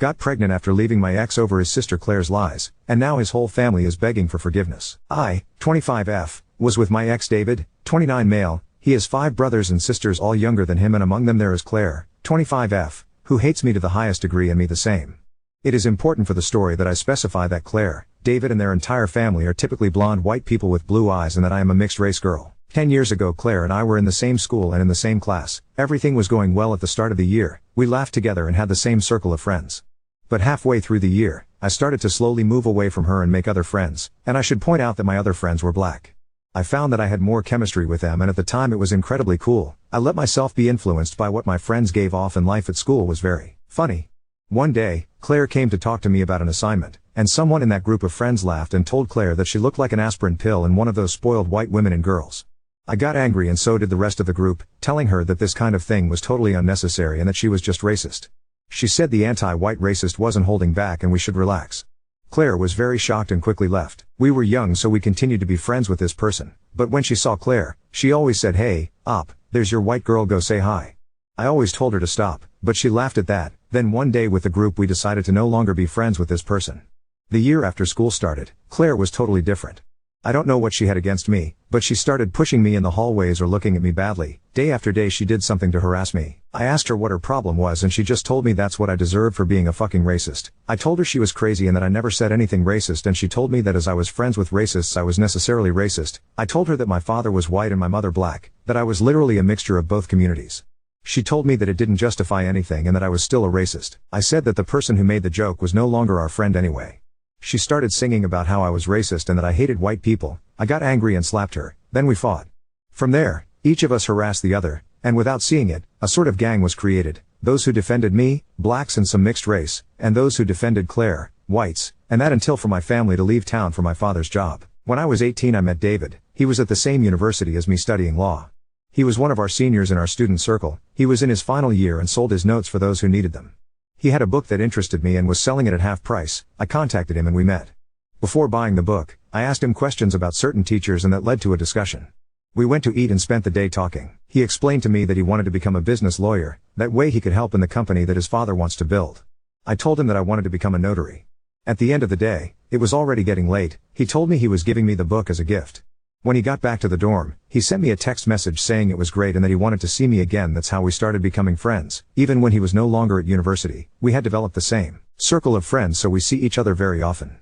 Got pregnant after leaving my ex over his sister Claire's lies, and now his whole family is begging for forgiveness. I, 25F, was with my ex David, 29 male. He has 5 brothers and sisters all younger than him, and among them there is Claire, 25F, who hates me to the highest degree and me the same. It is important for the story that I specify that Claire, David and their entire family are typically blonde white people with blue eyes, and that I am a mixed race girl. 10 years ago Claire and I were in the same school and in the same class. Everything was going well at the start of the year, we laughed together and had the same circle of friends. But halfway through the year, I started to slowly move away from her and make other friends, and I should point out that my other friends were black. I found that I had more chemistry with them, and at the time it was incredibly cool. I let myself be influenced by what my friends gave off, and life at school was very funny. One day, Claire came to talk to me about an assignment, and someone in that group of friends laughed and told Claire that she looked like an aspirin pill and one of those spoiled white women and girls. I got angry, and so did the rest of the group, telling her that this kind of thing was totally unnecessary and that she was just racist. She said the anti-white racist wasn't holding back and we should relax. Claire was very shocked and quickly left. We were young, so we continued to be friends with this person, but when she saw Claire, she always said, "Hey, op, there's your white girl, go say hi." I always told her to stop, but she laughed at that. Then one day with the group we decided to no longer be friends with this person. The year after school started, Claire was totally different. I don't know what she had against me, but she started pushing me in the hallways or looking at me badly. Day after day she did something to harass me. I asked her what her problem was, and she just told me that's what I deserved for being a fucking racist. I told her she was crazy and that I never said anything racist, and she told me that as I was friends with racists I was necessarily racist. I told her that my father was white and my mother black, that I was literally a mixture of both communities. She told me that it didn't justify anything and that I was still a racist. I said that the person who made the joke was no longer our friend anyway. She started singing about how I was racist and that I hated white people. I got angry and slapped her, then we fought. From there, each of us harassed the other, and without seeing it, a sort of gang was created. Those who defended me, blacks and some mixed race, and those who defended Claire, whites, and that until for my family to leave town for my father's job. When I was 18 I met David. He was at the same university as me studying law. He was one of our seniors in our student circle. He was in his final year and sold his notes for those who needed them. He had a book that interested me and was selling it at half price. I contacted him and we met. Before buying the book, I asked him questions about certain teachers and that led to a discussion. We went to eat and spent the day talking. He explained to me that he wanted to become a business lawyer, that way he could help in the company that his father wants to build. I told him that I wanted to become a notary. At the end of the day, it was already getting late. He told me he was giving me the book as a gift. When he got back to the dorm, he sent me a text message saying it was great and that he wanted to see me again. That's how we started becoming friends. Even when he was no longer at university, we had developed the same circle of friends, so we see each other very often.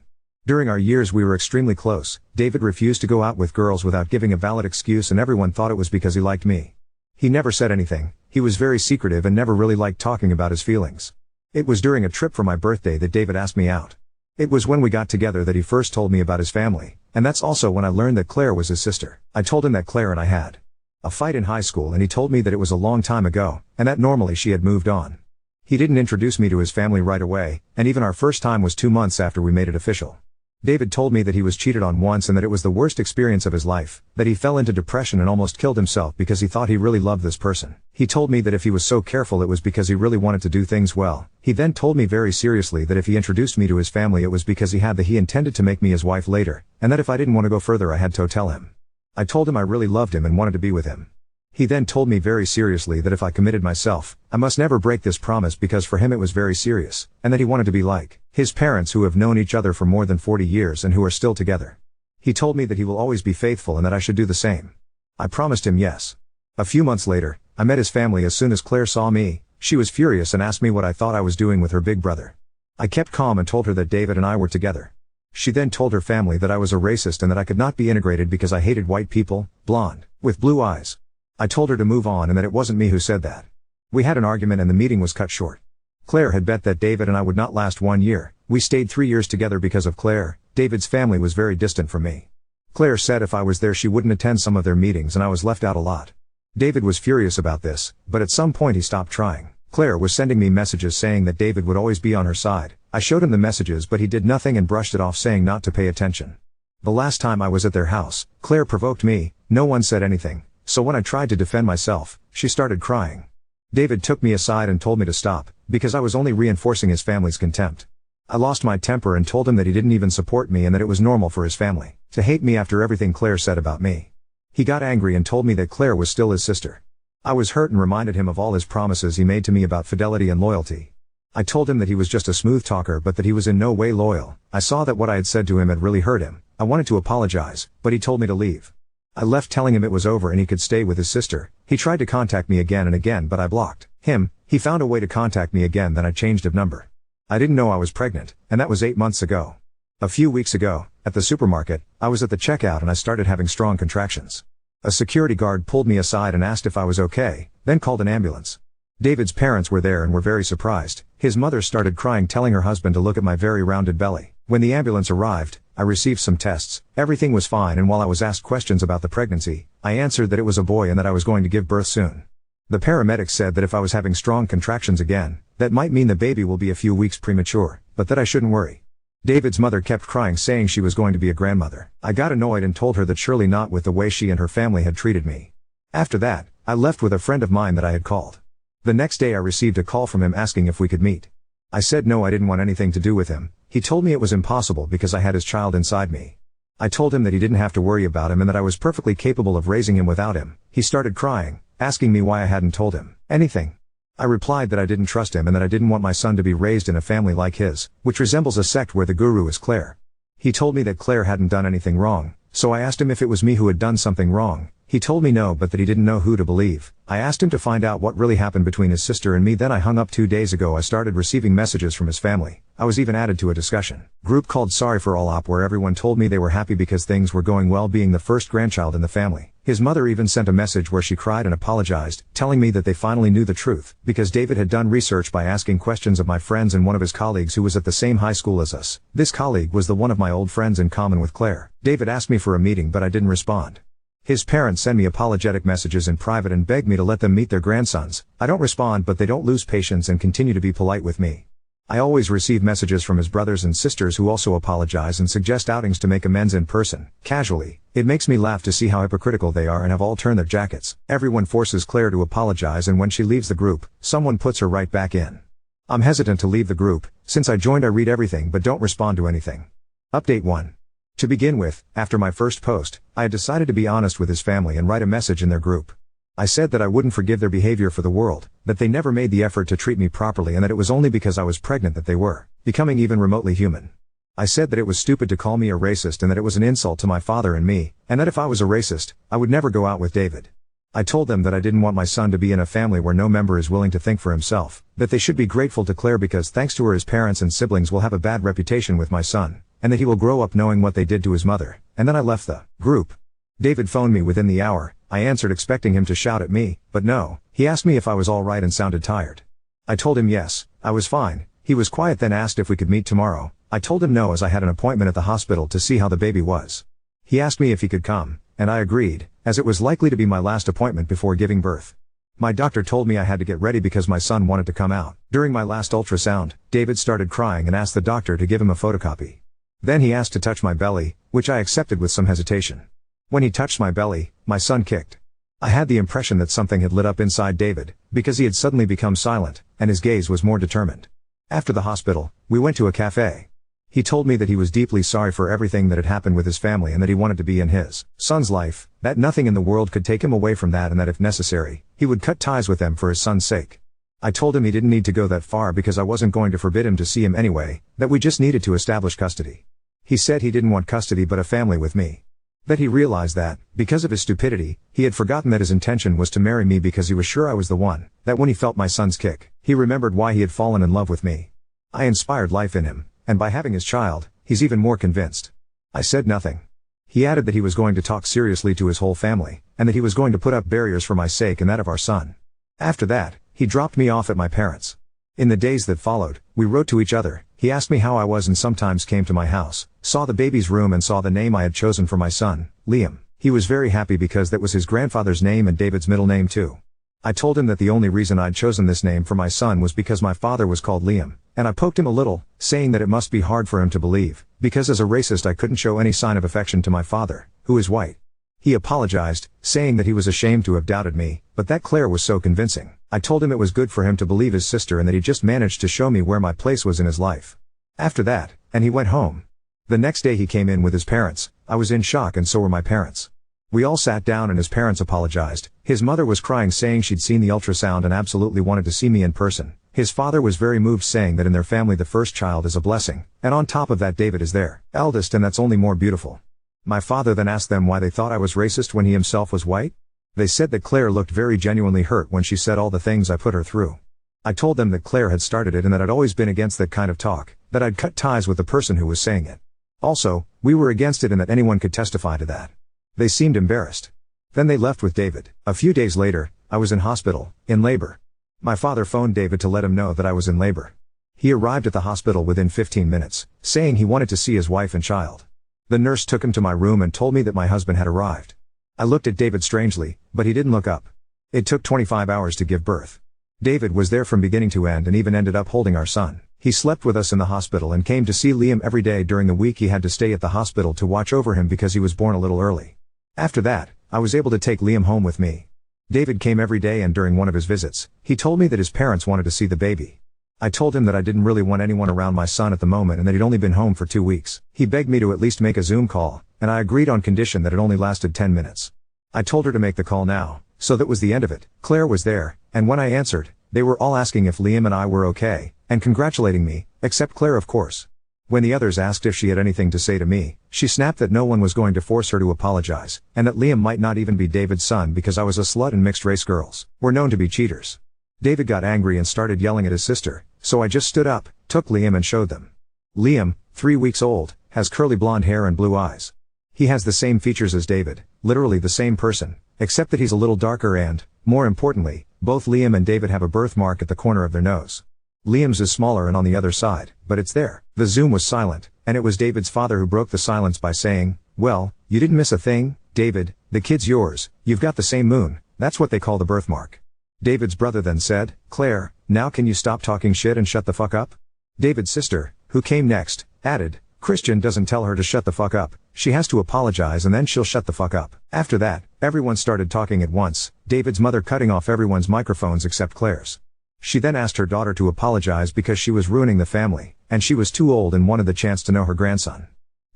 During our years we were extremely close. David refused to go out with girls without giving a valid excuse, and everyone thought it was because he liked me. He never said anything. He was very secretive and never really liked talking about his feelings. It was during a trip for my birthday that David asked me out. It was when we got together that he first told me about his family, and that's also when I learned that Claire was his sister. I told him that Claire and I had a fight in high school, and he told me that it was a long time ago, and that normally she had moved on. He didn't introduce me to his family right away, and even our first time was 2 months after we made it official. David told me that he was cheated on once and that it was the worst experience of his life, that he fell into depression and almost killed himself because he thought he really loved this person. He told me that if he was so careful it was because he really wanted to do things well. He then told me very seriously that if he introduced me to his family it was because he intended to make me his wife later, and that if I didn't want to go further I had to tell him. I told him I really loved him and wanted to be with him. He then told me very seriously that if I committed myself, I must never break this promise because for him it was very serious, and that he wanted to be like his parents who have known each other for more than 40 years and who are still together. He told me that he will always be faithful and that I should do the same. I promised him yes. A few months later, I met his family. As soon as Claire saw me, she was furious and asked me what I thought I was doing with her big brother. I kept calm and told her that David and I were together. She then told her family that I was a racist and that I could not be integrated because I hated white people, blonde, with blue eyes. I told her to move on and that it wasn't me who said that. We had an argument and the meeting was cut short. Claire had bet that David and I would not last 1 year. We stayed 3 years together because of Claire. David's family was very distant from me. Claire said if I was there she wouldn't attend some of their meetings and I was left out a lot. David was furious about this, but at some point he stopped trying. Claire was sending me messages saying that David would always be on her side. I showed him the messages but he did nothing and brushed it off, saying not to pay attention. The last time I was at their house, Claire provoked me. No one said anything, so when I tried to defend myself, she started crying. David took me aside and told me to stop, because I was only reinforcing his family's contempt. I lost my temper and told him that he didn't even support me and that it was normal for his family to hate me after everything Claire said about me. He got angry and told me that Claire was still his sister. I was hurt and reminded him of all his promises he made to me about fidelity and loyalty. I told him that he was just a smooth talker but that he was in no way loyal. I saw that what I had said to him had really hurt him. I wanted to apologize, but he told me to leave. I left telling him it was over and he could stay with his sister. He tried to contact me again and again but I blocked him. He found a way to contact me again, then I changed of number. I didn't know I was pregnant, and that was 8 months ago. A few weeks ago, at the supermarket, I was at the checkout and I started having strong contractions. A security guard pulled me aside and asked if I was okay, then called an ambulance. David's parents were there and were very surprised. His mother started crying, telling her husband to look at my very rounded belly. When the ambulance arrived, I received some tests. Everything was fine, and while I was asked questions about the pregnancy, I answered that it was a boy and that I was going to give birth soon. The paramedics said that if I was having strong contractions again, that might mean the baby will be a few weeks premature, but that I shouldn't worry. David's mother kept crying, saying she was going to be a grandmother. I got annoyed and told her that surely not with the way she and her family had treated me. After that, I left with a friend of mine that I had called. The next day I received a call from him asking if we could meet. I said no, I didn't want anything to do with him. He told me it was impossible because I had his child inside me. I told him that he didn't have to worry about him and that I was perfectly capable of raising him without him. He started crying, asking me why I hadn't told him anything. I replied that I didn't trust him and that I didn't want my son to be raised in a family like his, which resembles a sect where the guru is Claire. He told me that Claire hadn't done anything wrong, so I asked him if it was me who had done something wrong. He told me no, but that he didn't know who to believe. I asked him to find out what really happened between his sister and me. Then I hung up. 2 days ago I started receiving messages from his family. I was even added to a discussion group called Sorry for All Op, where everyone told me they were happy because things were going well, being the first grandchild in the family. His mother even sent a message where she cried and apologized, telling me that they finally knew the truth, because David had done research by asking questions of my friends and one of his colleagues who was at the same high school as us. This colleague was the one of my old friends in common with Claire. David asked me for a meeting, but I didn't respond. His parents send me apologetic messages in private and beg me to let them meet their grandsons. I don't respond, but they don't lose patience and continue to be polite with me. I always receive messages from his brothers and sisters who also apologize and suggest outings to make amends in person, casually. It makes me laugh to see how hypocritical they are and have all turned their jackets. Everyone forces Claire to apologize, and when she leaves the group, someone puts her right back in. I'm hesitant to leave the group. Since I joined, I read everything but don't respond to anything. Update 1. To begin with, after my first post, I had decided to be honest with his family and write a message in their group. I said that I wouldn't forgive their behavior for the world, that they never made the effort to treat me properly, and that it was only because I was pregnant that they were becoming even remotely human. I said that it was stupid to call me a racist and that it was an insult to my father and me, and that if I was a racist, I would never go out with David. I told them that I didn't want my son to be in a family where no member is willing to think for himself, that they should be grateful to Claire because thanks to her his parents and siblings will have a bad reputation with my son, and that he will grow up knowing what they did to his mother, and then I left the group. David phoned me within the hour. I answered expecting him to shout at me, but no. He asked me if I was all right and sounded tired. I told him yes, I was fine. He was quiet, then asked if we could meet tomorrow. I told him no, as I had an appointment at the hospital to see how the baby was. He asked me if he could come, and I agreed, as it was likely to be my last appointment before giving birth. My doctor told me I had to get ready because my son wanted to come out. During my last ultrasound, David started crying and asked the doctor to give him a photocopy. Then he asked to touch my belly, which I accepted with some hesitation. When he touched my belly, my son kicked. I had the impression that something had lit up inside David, because he had suddenly become silent, and his gaze was more determined. After the hospital, we went to a cafe. He told me that he was deeply sorry for everything that had happened with his family and that he wanted to be in his son's life, that nothing in the world could take him away from that, and that if necessary, he would cut ties with them for his son's sake. I told him he didn't need to go that far because I wasn't going to forbid him to see him anyway, that we just needed to establish custody. He said he didn't want custody but a family with me. That he realized that, because of his stupidity, he had forgotten that his intention was to marry me because he was sure I was the one, that when he felt my son's kick, he remembered why he had fallen in love with me. I inspired life in him, and by having his child, he's even more convinced. I said nothing. He added that he was going to talk seriously to his whole family, and that he was going to put up barriers for my sake and that of our son. After that, he dropped me off at my parents'. In the days that followed, we wrote to each other. He asked me how I was and sometimes came to my house, saw the baby's room and saw the name I had chosen for my son, Liam. He was very happy because that was his grandfather's name and David's middle name too. I told him that the only reason I'd chosen this name for my son was because my father was called Liam, and I poked him a little, saying that it must be hard for him to believe, because as a racist I couldn't show any sign of affection to my father, who is white. He apologized, saying that he was ashamed to have doubted me, but that Claire was so convincing. I told him it was good for him to believe his sister and that he just managed to show me where my place was in his life. After that, and he went home. The next day he came in with his parents. I was in shock and so were my parents. We all sat down and his parents apologized. His mother was crying saying she'd seen the ultrasound and absolutely wanted to see me in person. His father was very moved saying that in their family the first child is a blessing, and on top of that David is their eldest and that's only more beautiful. My father then asked them why they thought I was racist when he himself was white. They said that Claire looked very genuinely hurt when she said all the things I put her through. I told them that Claire had started it and that I'd always been against that kind of talk, that I'd cut ties with the person who was saying it. Also, we were against it and that anyone could testify to that. They seemed embarrassed. Then they left with David. A few days later, I was in hospital, in labor. My father phoned David to let him know that I was in labor. He arrived at the hospital within 15 minutes, saying he wanted to see his wife and child. The nurse took him to my room and told me that my husband had arrived. I looked at David strangely, but he didn't look up. It took 25 hours to give birth. David was there from beginning to end and even ended up holding our son. He slept with us in the hospital and came to see Liam every day during the week. He had to stay at the hospital to watch over him because he was born a little early. After that, I was able to take Liam home with me. David came every day and during one of his visits, he told me that his parents wanted to see the baby. I told him that I didn't really want anyone around my son at the moment and that he'd only been home for 2 weeks. He begged me to at least make a Zoom call, and I agreed on condition that it only lasted 10 minutes. I told her to make the call now, so that was the end of it. Claire was there, and when I answered, they were all asking if Liam and I were okay, and congratulating me, except Claire of course. When the others asked if she had anything to say to me, she snapped that no one was going to force her to apologize, and that Liam might not even be David's son because I was a slut and mixed-race girls were known to be cheaters. David got angry and started yelling at his sister, so I just stood up, took Liam and showed them. Liam, 3 weeks old, has curly blonde hair and blue eyes. He has the same features as David, literally the same person, except that he's a little darker and, more importantly, both Liam and David have a birthmark at the corner of their nose. Liam's is smaller and on the other side, but it's there. The Zoom was silent, and it was David's father who broke the silence by saying, "Well, you didn't miss a thing, David, the kid's yours, you've got the same moon, that's what they call the birthmark." David's brother then said, "Claire, now can you stop talking shit and shut the fuck up?" David's sister, who came next, added, "Christian doesn't tell her to shut the fuck up, she has to apologize and then she'll shut the fuck up." After that, everyone started talking at once, David's mother cutting off everyone's microphones except Claire's. She then asked her daughter to apologize because she was ruining the family, and she was too old and wanted the chance to know her grandson.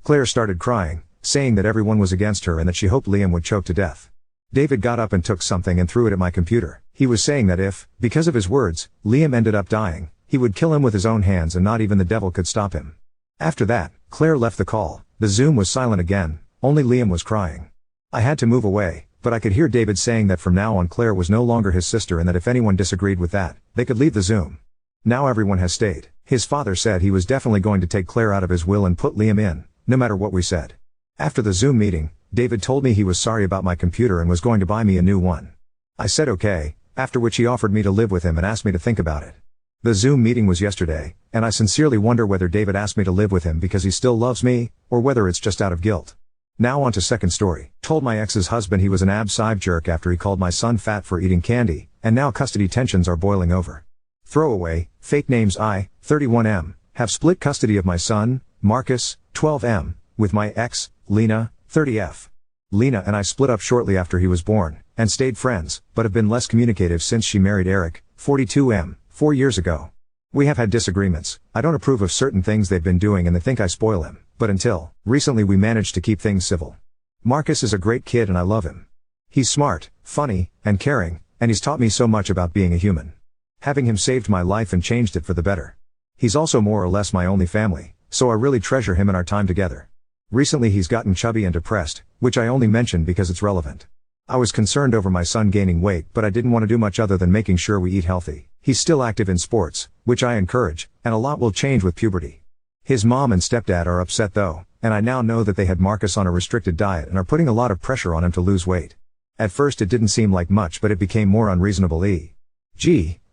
Claire started crying, saying that everyone was against her and that she hoped Liam would choke to death. David got up and took something and threw it at my computer. He was saying that if, because of his words, Liam ended up dying, he would kill him with his own hands and not even the devil could stop him. After that, Claire left the call, the Zoom was silent again, only Liam was crying. I had to move away, but I could hear David saying that from now on Claire was no longer his sister and that if anyone disagreed with that, they could leave the Zoom. Now everyone has stayed. His father said he was definitely going to take Claire out of his will and put Liam in, no matter what we said. After the Zoom meeting, David told me he was sorry about my computer and was going to buy me a new one. I said okay, after which he offered me to live with him and asked me to think about it. The Zoom meeting was yesterday, and I sincerely wonder whether David asked me to live with him because he still loves me, or whether it's just out of guilt. Now on to second story. Told my ex's husband he was an ab-sive jerk after he called my son fat for eating candy, and now custody tensions are boiling over. Throwaway, fake names I, 31M, have split custody of my son, Marcus, 12M, with my ex, Lena, 30F. Lena and I split up shortly after he was born, and stayed friends, but have been less communicative since she married Eric, 42M, 4 years ago. We have had disagreements. I don't approve of certain things they've been doing and they think I spoil him, but until recently we managed to keep things civil. Marcus is a great kid and I love him. He's smart, funny, and caring, and he's taught me so much about being a human. Having him saved my life and changed it for the better. He's also more or less my only family, so I really treasure him and our time together. Recently he's gotten chubby and depressed, which I only mention because it's relevant. I was concerned over my son gaining weight, but I didn't want to do much other than making sure we eat healthy. He's still active in sports, which I encourage, and a lot will change with puberty. His mom and stepdad are upset though, and I now know that they had Marcus on a restricted diet and are putting a lot of pressure on him to lose weight. At first it didn't seem like much, but it became more unreasonable.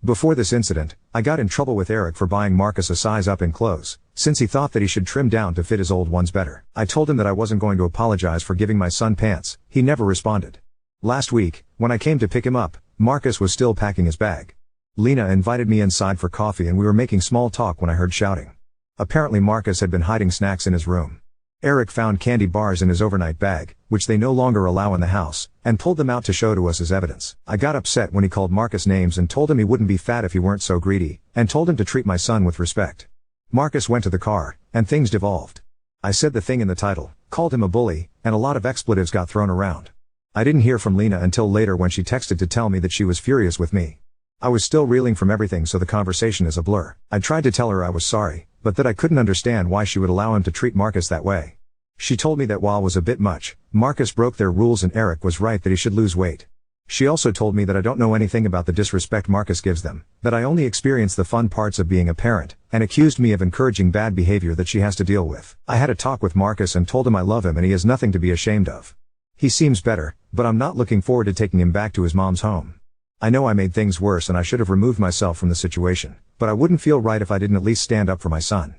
Before this incident, I got in trouble with Eric for buying Marcus a size up in clothes, since he thought that he should trim down to fit his old ones better. I told him that I wasn't going to apologize for giving my son pants. He never responded. Last week, when I came to pick him up, Marcus was still packing his bag. Lena invited me inside for coffee and we were making small talk when I heard shouting. Apparently Marcus had been hiding snacks in his room. Eric found candy bars in his overnight bag, which they no longer allow in the house, and pulled them out to show to us as evidence. I got upset when he called Marcus names and told him he wouldn't be fat if he weren't so greedy, and told him to treat my son with respect. Marcus went to the car, and things devolved. I said the thing in the title, called him a bully, and a lot of expletives got thrown around. I didn't hear from Lena until later when she texted to tell me that she was furious with me. I was still reeling from everything, so the conversation is a blur. I tried to tell her I was sorry, but that I couldn't understand why she would allow him to treat Marcus that way. She told me that while was a bit much, Marcus broke their rules and Eric was right that he should lose weight. She also told me that I don't know anything about the disrespect Marcus gives them, that I only experience the fun parts of being a parent, and accused me of encouraging bad behavior that she has to deal with. I had a talk with Marcus and told him I love him and he has nothing to be ashamed of. He seems better, but I'm not looking forward to taking him back to his mom's home. I know I made things worse and I should have removed myself from the situation, but I wouldn't feel right if I didn't at least stand up for my son.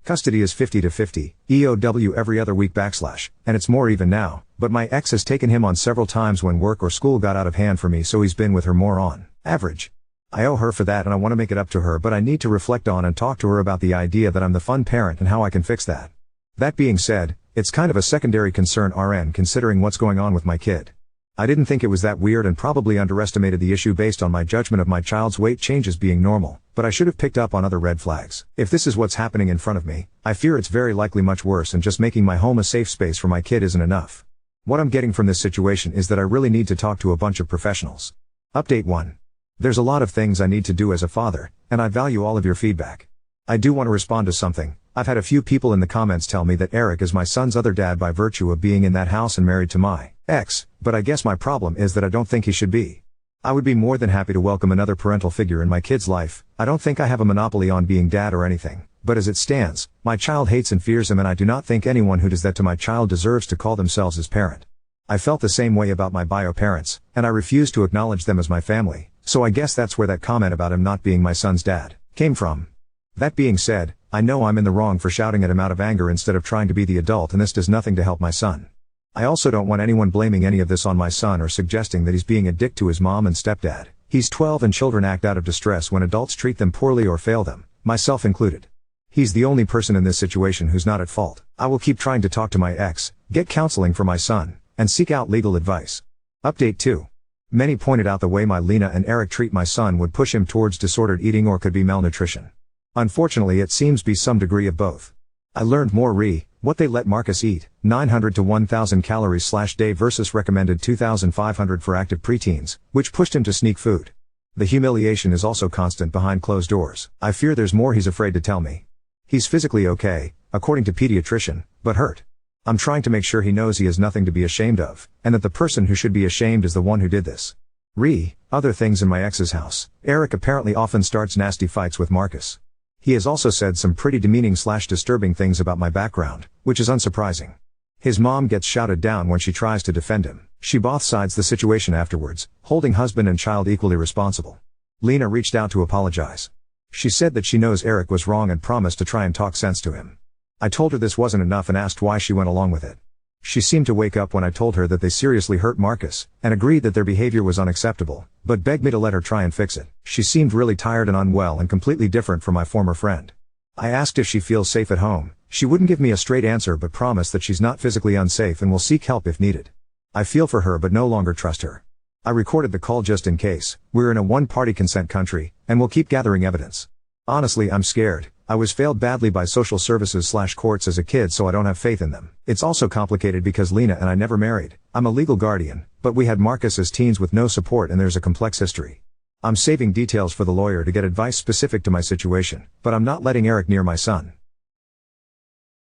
Custody is 50-50, EOW every other week / and it's more even now, but my ex has taken him on several times when work or school got out of hand for me, so he's been with her more on average. I owe her for that and I want to make it up to her, but I need to reflect on and talk to her about the idea that I'm the fun parent and how I can fix that. That being said, it's kind of a secondary concern RN considering what's going on with my kid. I didn't think it was that weird and probably underestimated the issue based on my judgment of my child's weight changes being normal, but I should have picked up on other red flags. If this is what's happening in front of me, I fear it's very likely much worse, and just making my home a safe space for my kid isn't enough. What I'm getting from this situation is that I really need to talk to a bunch of professionals. Update 1. There's a lot of things I need to do as a father, and I value all of your feedback. I do want to respond to something. I've had a few people in the comments tell me that Eric is my son's other dad by virtue of being in that house and married to my ex, but I guess my problem is that I don't think he should be. I would be more than happy to welcome another parental figure in my kid's life. I don't think I have a monopoly on being dad or anything, but as it stands, my child hates and fears him, and I do not think anyone who does that to my child deserves to call themselves his parent. I felt the same way about my bio parents, and I refuse to acknowledge them as my family, so I guess that's where that comment about him not being my son's dad came from. That being said, I know I'm in the wrong for shouting at him out of anger instead of trying to be the adult, and this does nothing to help my son. I also don't want anyone blaming any of this on my son or suggesting that he's being a dick to his mom and stepdad. He's 12 and children act out of distress when adults treat them poorly or fail them, myself included. He's the only person in this situation who's not at fault. I will keep trying to talk to my ex, get counseling for my son, and seek out legal advice. Update 2. Many pointed out the way my Lena and Eric treat my son would push him towards disordered eating or could be malnutrition. Unfortunately, it seems be some degree of both. I learned more what they let Marcus eat, 900 to 1,000 calories / day versus recommended 2,500 for active preteens, which pushed him to sneak food. The humiliation is also constant behind closed doors. I fear there's more he's afraid to tell me. He's physically okay, according to pediatrician, but hurt. I'm trying to make sure he knows he has nothing to be ashamed of, and that the person who should be ashamed is the one who did this. Other things in my ex's house. Eric apparently often starts nasty fights with Marcus. He has also said some pretty demeaning / disturbing things about my background, which is unsurprising. His mom gets shouted down when she tries to defend him. She both sides the situation afterwards, holding husband and child equally responsible. Lena reached out to apologize. She said that she knows Eric was wrong and promised to try and talk sense to him. I told her this wasn't enough and asked why she went along with it. She seemed to wake up when I told her that they seriously hurt Marcus, and agreed that their behavior was unacceptable, but begged me to let her try and fix it. She seemed really tired and unwell and completely different from my former friend. I asked if she feels safe at home. She wouldn't give me a straight answer but promised that she's not physically unsafe and will seek help if needed. I feel for her but no longer trust her. I recorded the call just in case. We're in a one-party consent country, and we'll keep gathering evidence. Honestly, I'm scared. I was failed badly by social services / courts as a kid, so I don't have faith in them. It's also complicated because Lena and I never married. I'm a legal guardian, but we had Marcus as teens with no support and there's a complex history. I'm saving details for the lawyer to get advice specific to my situation, but I'm not letting Eric near my son.